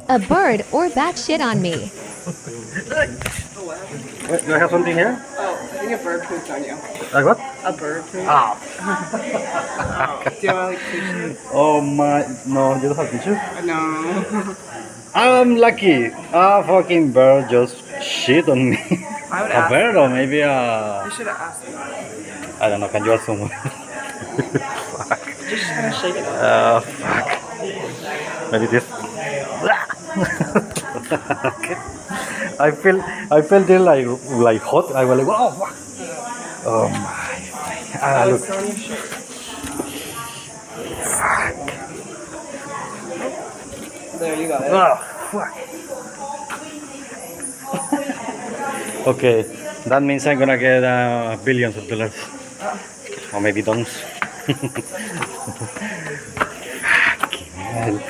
A bird or bat shit on me. Wait, do I have something here? Oh, I think a bird pooped on you. Like what? A bird pooped? Ah. Do you want like tissue? Oh my, no, you don't have tissue? No. I'm lucky. A fucking bird just shit on me. I would A ask. bird or maybe You a... should have asked me. I don't know, can you assume? Just kind of shake it up. Fuck. Maybe this. I felt it like hot. I was like, oh fuck. Oh my. Ah, look. Fuck. There, you got it. Oh fuck. Okay, that means I'm gonna get billions of dollars, or maybe tons. Fucking hell.